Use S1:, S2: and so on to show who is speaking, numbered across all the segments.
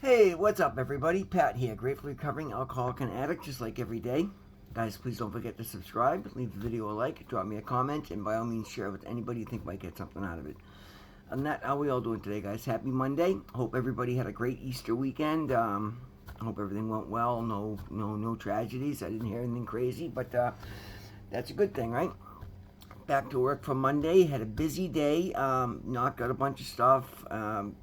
S1: Hey, what's up, everybody? Pat here, grateful recovering alcoholic and addict, just like every day. Guys, please don't forget to subscribe, leave the video a like, drop me a comment, and by all means, share it with anybody you think might get something out of it. Other than that, how we all doing today, guys? Happy Monday. Hope everybody had a great Easter weekend. Hope everything went well. No tragedies. I didn't hear anything crazy, but that's a good thing, right? Back to work for Monday. Had a busy day. Knocked out a bunch of stuff.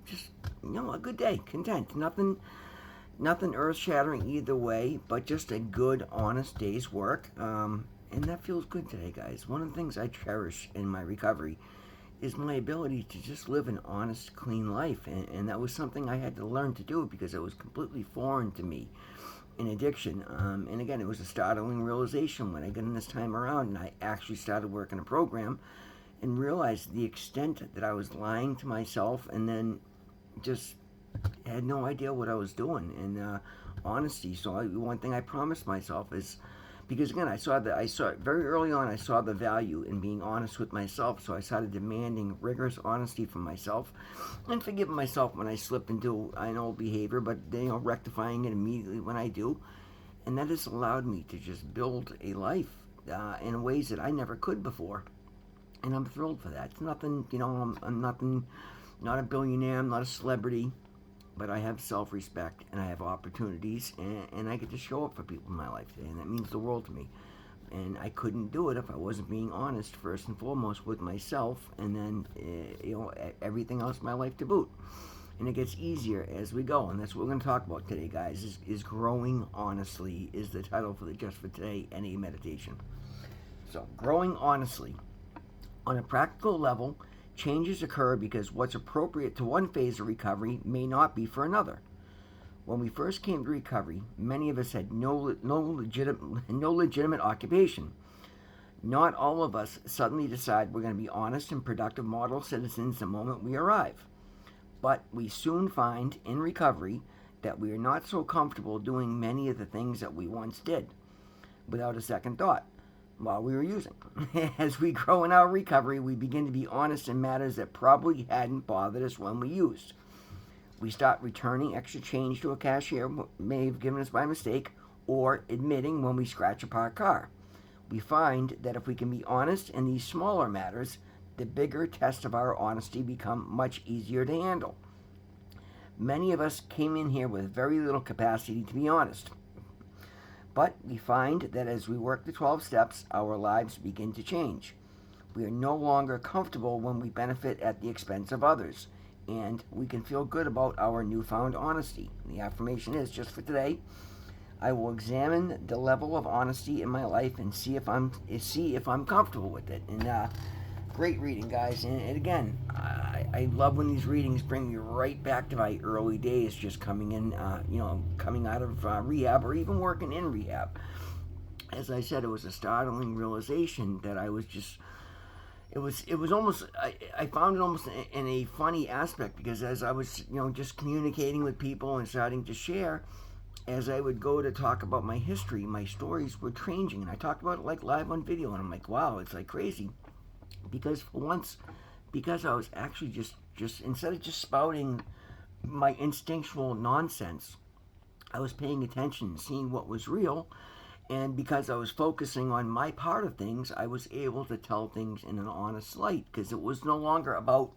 S1: Just a good day. Content. Nothing earth shattering either way, but just a good, honest day's work. And that feels good today, guys. One of the things I cherish in my recovery is my ability to just live an honest, clean life. And that was something I had to learn to do because it was completely foreign to me in addiction. And again, it was a startling realization when I got in this time around and I actually started working a program and realized the extent that I was lying to myself and then just had no idea what I was doing. And honesty. So one thing I promised myself is, because again, I saw very early on. I saw the value in being honest with myself. So I started demanding rigorous honesty from myself, and forgiving myself when I slipped into an old behavior, but rectifying it immediately when I do, and that has allowed me to just build a life in ways that I never could before, and I'm thrilled for that. It's nothing, I'm nothing, not a billionaire. I'm not a celebrity. But I have self-respect and I have opportunities, and I get to show up for people in my life today, and that means the world to me. And I couldn't do it if I wasn't being honest first and foremost with myself, and then everything else in my life to boot. And it gets easier as we go, and that's what we're going to talk about today, guys. Is growing honestly is the title for the Just for Today NA meditation. So, growing honestly on a practical level. Changes occur because what's appropriate to one phase of recovery may not be for another. When we first came to recovery, many of us had no legitimate occupation. Not all of us suddenly decide we're going to be honest and productive model citizens the moment we arrive. But we soon find in recovery that we are not so comfortable doing many of the things that we once did without a second thought while we were using. As we grow in our recovery, we begin to be honest in matters that probably hadn't bothered us when we used. We start returning extra change to a cashier may have given us by mistake, or admitting when we scratch a parked car. We find that if we can be honest in these smaller matters, the bigger tests of our honesty become much easier to handle. Many of us came in here with very little capacity to be honest. But we find that as we work the 12 steps, our lives begin to change. We are no longer comfortable when we benefit at the expense of others, and we can feel good about our newfound honesty. The affirmation is, just for today, I will examine the level of honesty in my life and see if I'm comfortable with it. And great reading, guys. And again, I love when these readings bring me right back to my early days, just coming in, coming out of rehab or even working in rehab. As I said, it was a startling realization that I was just. It was almost. I found it almost in a funny aspect, because as I was just communicating with people and starting to share, as I would go to talk about my history, my stories were changing, and I talked about it like live on video, and I'm like, wow, it's like crazy. Because for once, because I was actually just instead of just spouting my instinctual nonsense, I was paying attention, seeing what was real, and because I was focusing on my part of things, I was able to tell things in an honest light, because it was no longer about,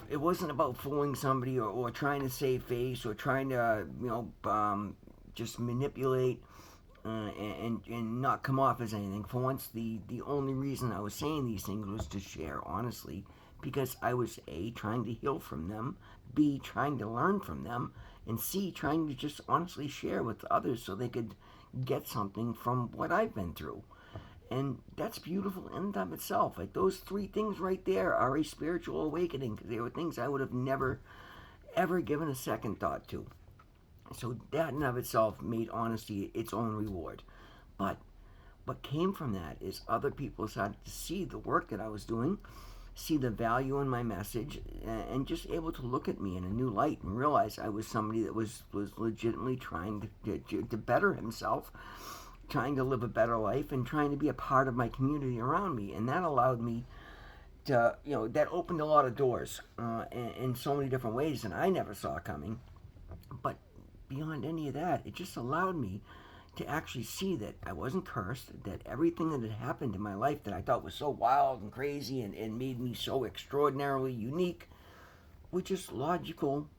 S1: it wasn't about fooling somebody or trying to save face or trying to just manipulate and not come off as anything. For once, the only reason I was saying these things was to share honestly, because I was A, trying to heal from them, B, trying to learn from them, and C, trying to just honestly share with others so they could get something from what I've been through. And that's beautiful in and of itself. Like, those three things right there are a spiritual awakening, because they were things I would have never, ever given a second thought to. So that in and of itself made honesty its own reward. But what came from that is other people started to see the work that I was doing, see the value in my message, and just able to look at me in a new light and realize I was somebody that was legitimately trying to better himself, trying to live a better life, and trying to be a part of my community around me. And that allowed me to, that opened a lot of doors in so many different ways that I never saw coming. But beyond any of that, it just allowed me to actually see that I wasn't cursed, that everything that had happened in my life that I thought was so wild and crazy and made me so extraordinarily unique were just logical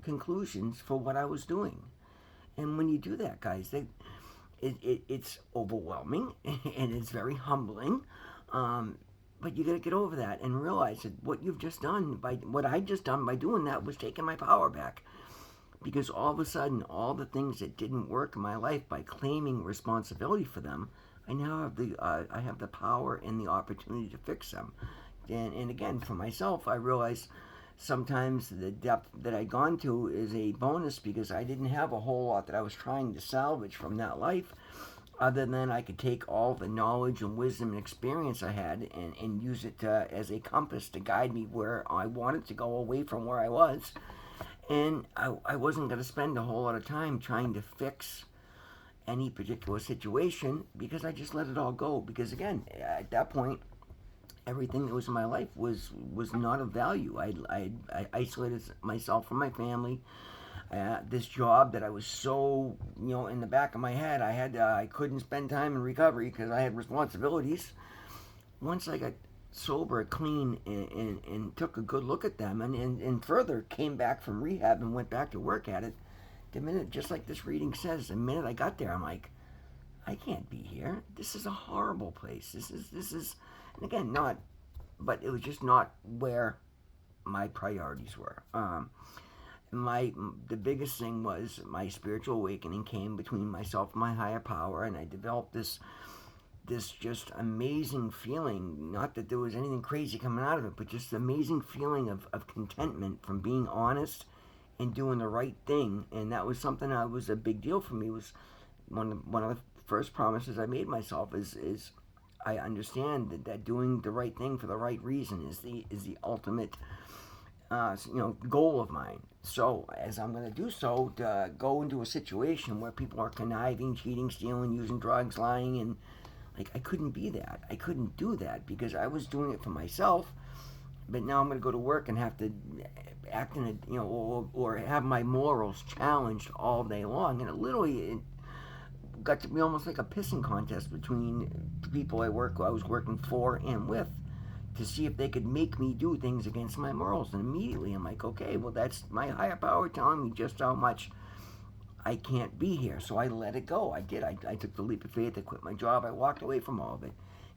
S1: conclusions for what I was doing. And when you do that, guys, it's overwhelming and it's very humbling. Um, but you got to get over that and realize that what you've just done by what I just done by doing that was taking my power back. Because all of a sudden, all the things that didn't work in my life, by claiming responsibility for them, I now have the power and the opportunity to fix them. And again, for myself, I realize sometimes the depth that I'd gone to is a bonus because I didn't have a whole lot that I was trying to salvage from that life, other than I could take all the knowledge and wisdom and experience I had and use it as a compass to guide me where I wanted to go away from where I was. And I wasn't going to spend a whole lot of time trying to fix any particular situation because I just let it all go. Because again, at that point, everything that was in my life was not of value. I isolated myself from my family. This job that I was so, in the back of my head, I couldn't spend time in recovery because I had responsibilities. Once I got sober, clean, and took a good look at them, and further came back from rehab and went back to work at it, the minute, just like this reading says, the minute I got there, I'm like, I can't be here. This is a horrible place. This is, and again, not, but it was just not where my priorities were. The biggest thing was my spiritual awakening came between myself and my higher power, and I developed this just amazing feeling. Not that there was anything crazy coming out of it, but just the amazing feeling of contentment from being honest and doing the right thing. And that was something that was a big deal for me. It was one of the first promises I made myself is I understand that doing the right thing for the right reason is the ultimate goal of mine. So as I'm going to do so, to go into a situation where people are conniving, cheating, stealing, using drugs, lying, and like I couldn't be that. I couldn't do that because I was doing it for myself. But now I'm going to go to work and have to act in a or have my morals challenged all day long, and it got to be almost like a pissing contest between the people I was working for and with, to see if they could make me do things against my morals. And immediately I'm like, okay, well, that's my higher power telling me just how much I can't be here. So I let it go. I did. I took the leap of faith. I quit my job. I walked away from all of it.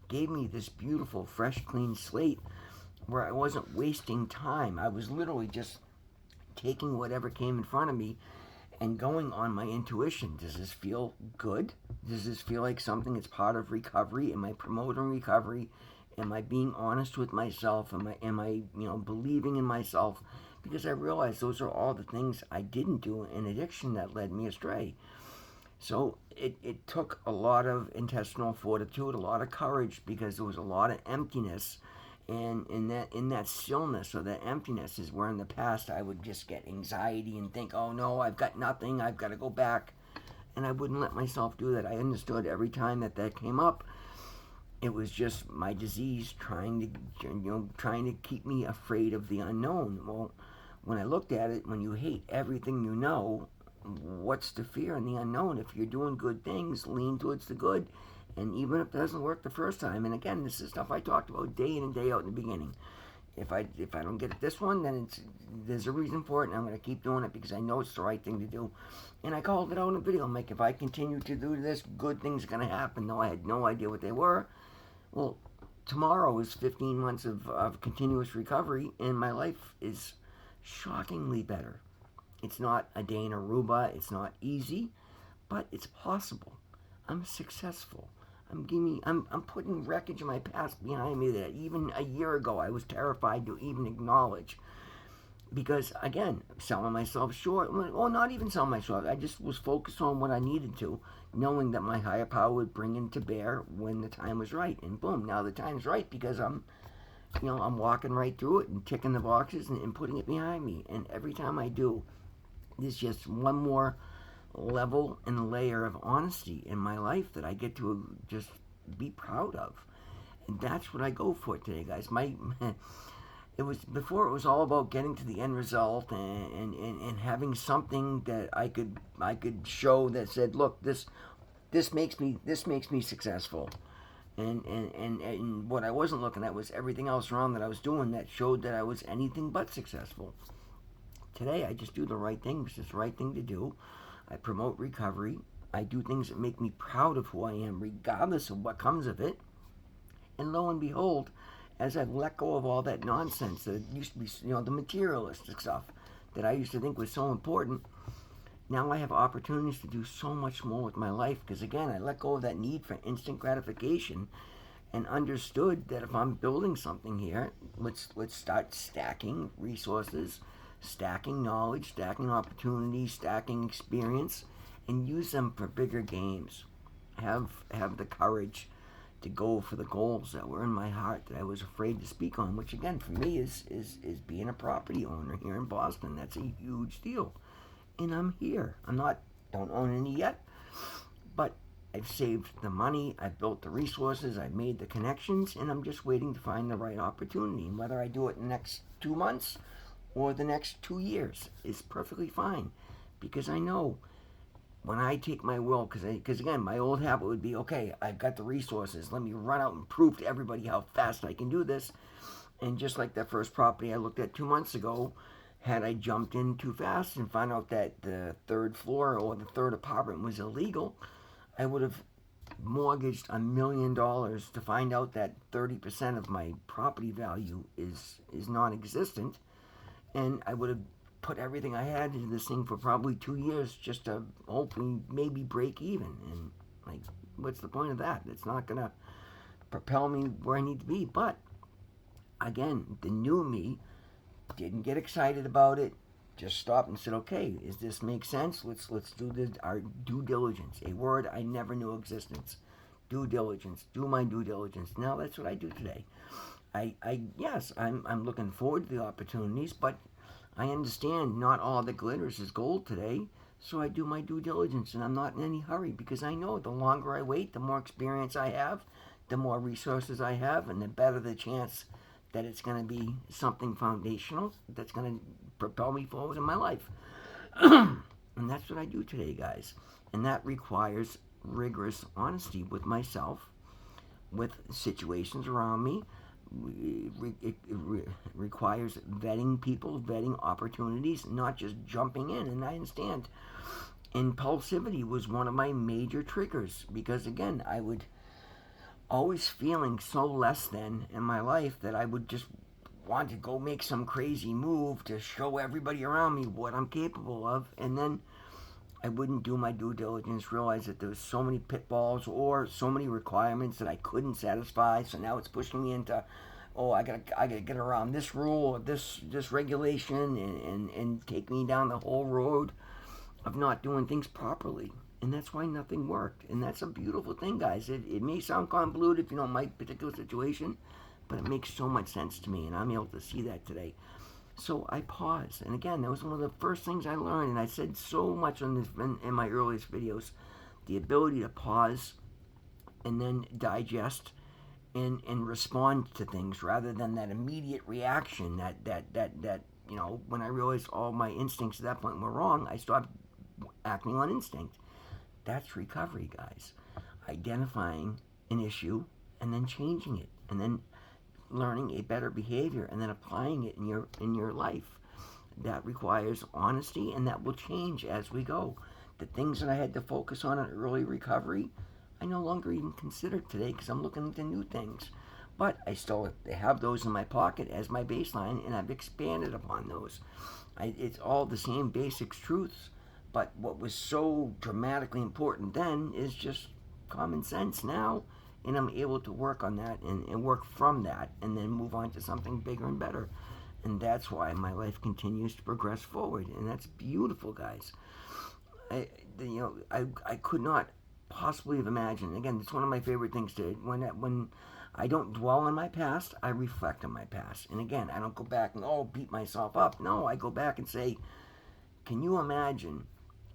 S1: Gave me this beautiful, fresh, clean slate where I wasn't wasting time. I was literally just taking whatever came in front of me and going on my intuition. Does this feel good? Does this feel like something that's part of recovery? Am I promoting recovery? Am I being honest with myself? Am I believing in myself? Because I realized those are all the things I didn't do in addiction that led me astray. So it took a lot of intestinal fortitude, a lot of courage, because there was a lot of emptiness. And in that stillness or that emptiness is where in the past I would just get anxiety and think, oh no, I've got nothing, I've got to go back. And I wouldn't let myself do that. I understood every time that came up, it was just my disease trying to keep me afraid of the unknown. Well, when I looked at it, when you hate everything you know, what's the fear in the unknown? If you're doing good things, lean towards the good. And even if it doesn't work the first time, and again, this is stuff I talked about day in and day out in the beginning. If I don't get it this one, then there's a reason for it, and I'm going to keep doing it because I know it's the right thing to do. And I called it out in a video. I'm like, if I continue to do this, good things are going to happen. No, I had no idea what they were. Well, tomorrow is 15 months of continuous recovery, and my life is shockingly better. It's not a day in Aruba. It's not easy, but it's possible. I'm successful. I'm putting wreckage of my past behind me that even a year ago I was terrified to even acknowledge. Because, again, selling myself short, well, not even selling myself, I just was focused on what I needed to, knowing that my higher power would bring it to bear when the time was right. And boom, now the time's right because I'm walking right through it and ticking the boxes and putting it behind me. And every time I do, there's just one more level and layer of honesty in my life that I get to just be proud of. And that's what I go for today, guys. it was before it was all about getting to the end result and having something that I could show that said, look, this makes me successful. And what I wasn't looking at was everything else around that I was doing that showed that I was anything but successful. Today I just do the right thing because it's the right thing to do. I promote recovery. I do things that make me proud of who I am, regardless of what comes of it. And lo and behold, as I've let go of all that nonsense that used to be, the materialistic stuff that I used to think was so important, now I have opportunities to do so much more with my life because, again, I let go of that need for instant gratification and understood that if I'm building something here, let's start stacking resources, stacking knowledge, stacking opportunities, stacking experience, and use them for bigger games. Have the courage to go for the goals that were in my heart that I was afraid to speak on, which again for me is being a property owner here in Boston. That's a huge deal. And I'm here. Don't own any yet, but I've saved the money, I've built the resources, I've made the connections, and I'm just waiting to find the right opportunity. And whether I do it in the next 2 months or the next 2 years is perfectly fine because I know when I take my will, because again, my old habit would be, okay, I've got the resources. Let me run out and prove to everybody how fast I can do this. And just like that first property I looked at 2 months ago, had I jumped in too fast and found out that the third floor or the third apartment was illegal, I would have mortgaged $1 million to find out that 30% of my property value is non-existent, and I would have put everything I had into this thing for probably 2 years just to hopefully maybe break even. And like, what's the point of that? It's not gonna propel me where I need to be. But again, the new me didn't get excited about it. Just stopped and said, okay, does this make sense? Let's do our due diligence. A word I never knew existence. Due diligence. Do my due diligence. Now that's what I do today. Yes, I'm looking forward to the opportunities, but I understand not all that glitters is gold today. So I do my due diligence, and I'm not in any hurry because I know the longer I wait, the more experience I have, the more resources I have, and the better the chance that it's going to be something foundational that's going to propel me forward in my life. And that's what I do today, guys. And that requires rigorous honesty with myself, with situations around me. It requires vetting people, vetting opportunities, not just jumping in. And I understand impulsivity was one of my major triggers because, again, I would always feeling so less than in my life that I would just want to go make some crazy move to show everybody around me what I'm capable of, and then I wouldn't do my due diligence, realize that there was so many pitfalls or so many requirements that I couldn't satisfy. So now it's pushing me into, oh, I gotta get around this rule or this regulation, and take me down the whole road of not doing things properly. And that's why nothing worked. And that's a beautiful thing, guys. It may sound convoluted if you know my particular situation, but it makes so much sense to me, and I'm able to see that today. So I paused, and again, that was one of the first things I learned, and I said so much on this in my earliest videos, the ability to pause and then digest and respond to things rather than that immediate reaction. That when I realized all my instincts at that point were wrong, I stopped acting on instinct. That's recovery, guys. Identifying an issue and then changing it, and then learning a better behavior and then applying it in your life. That requires honesty, and that will change as we go. The things that I had to focus on in early recovery, I no longer even consider today because I'm looking into new things. But I still have those in my pocket as my baseline, and I've expanded upon those. It's all the same basic truths, but what was so dramatically important then is just common sense now, and I'm able to work on that and work from that and then move on to something bigger and better. And that's why my life continues to progress forward, and that's beautiful, guys. I could not possibly have imagined. Again, it's one of my favorite things to when I don't dwell on my past, I reflect on my past. And again, I don't go back and beat myself up. No, I go back and say, can you imagine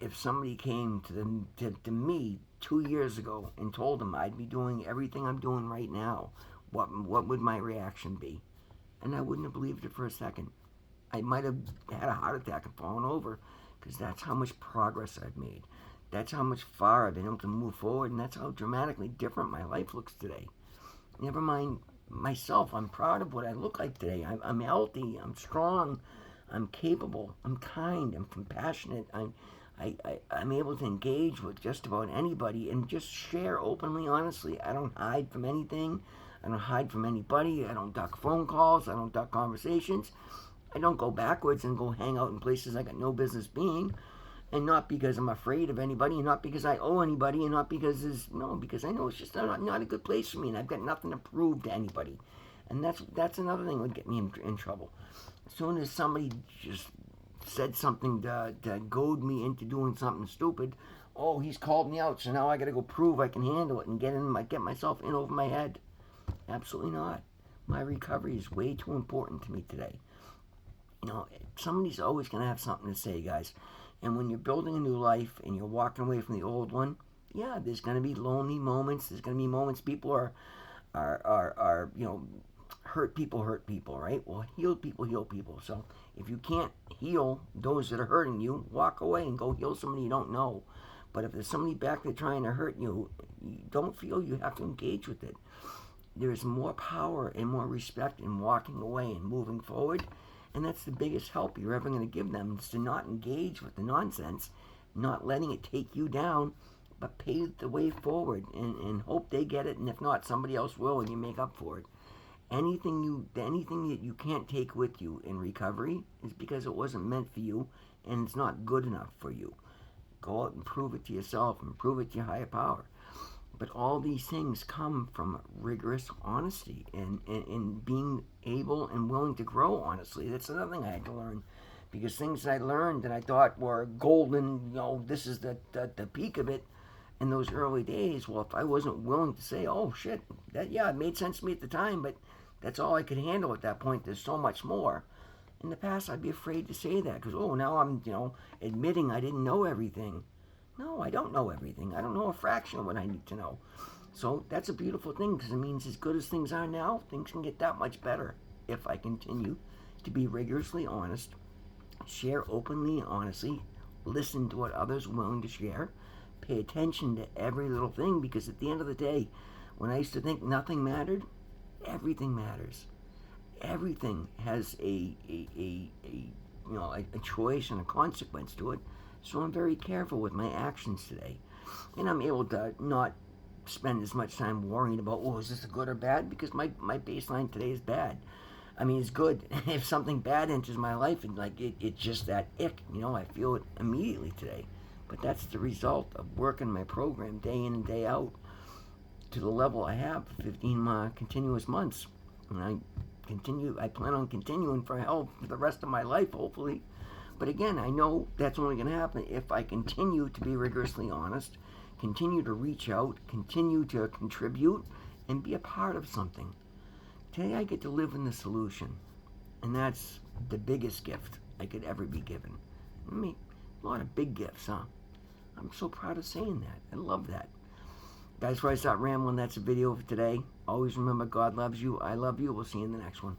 S1: if somebody came to me 2 years ago and told them I'd be doing everything I'm doing right now? What would my reaction be? and I wouldn't have believed it for a second. I might have had a heart attack and fallen over, because that's how much progress I've made. That's how much far I've been able to move forward, and that's how dramatically different my life looks today. Never mind myself. I'm proud of what I look like today. I'm healthy. I'm strong. I'm capable. I'm kind. I'm compassionate. I'm able to engage with just about anybody and just share openly, honestly. I don't hide from anything. I don't hide from anybody. I don't duck phone calls. I don't duck conversations. I don't go backwards and go hang out in places I got no business being. And not because I'm afraid of anybody, and not because I owe anybody, and not because because I know it's just not a good place for me, and I've got nothing to prove to anybody. And that's another thing that would get me in trouble. As soon as somebody just said something to goad me into doing something stupid, oh, he's called me out, so now I got to go prove I can handle it and get myself in over my head. Absolutely not. My recovery is way too important to me today. Somebody's always going to have something to say, guys. And when you're building a new life and you're walking away from the old one, yeah, there's going to be lonely moments. There's going to be moments people are hurt people, right? Well, heal people. So if you can't heal those that are hurting you, walk away and go heal somebody you don't know. But if there's somebody back there trying to hurt you, you don't feel you have to engage with it. There's more power and more respect in walking away and moving forward. And that's the biggest help you're ever going to give them, is to not engage with the nonsense, not letting it take you down, but pave the way forward and hope they get it. And if not, somebody else will, and you make up for it. Anything that you can't take with you in recovery is because it wasn't meant for you, and it's not good enough for you. Go out and prove it to yourself and prove it to your higher power. But all these things come from rigorous honesty and being able and willing to grow honestly. That's another thing I had to learn, because things that I learned that I thought were golden, this is the peak of it in those early days. Well, if I wasn't willing to say, oh shit, it made sense to me at the time, but that's all I could handle at that point. There's so much more. In the past, I'd be afraid to say that because, now I'm, admitting I didn't know everything. No, I don't know everything. I don't know a fraction of what I need to know. So that's a beautiful thing, because it means as good as things are now, things can get that much better if I continue to be rigorously honest, share openly and honestly, listen to what others are willing to share, pay attention to every little thing, because at the end of the day, when I used to think nothing mattered, everything matters. Everything has a choice and a consequence to it. So I'm very careful with my actions today. And I'm able to not spend as much time worrying about, is this a good or bad? Because my baseline today is bad. I mean, it's good. If something bad enters my life, and it's just that ick, I feel it immediately today. But that's the result of working my program day in and day out to the level I have, 15 continuous months. And I plan on continuing for the rest of my life, hopefully. But again, I know that's only going to happen if I continue to be rigorously honest, continue to reach out, continue to contribute, and be a part of something. Today I get to live in the solution, and that's the biggest gift I could ever be given. I mean, a lot of big gifts, huh? I'm so proud of saying that. I love that. Guys, before I start rambling, that's a video for today. Always remember, God loves you. I love you. We'll see you in the next one.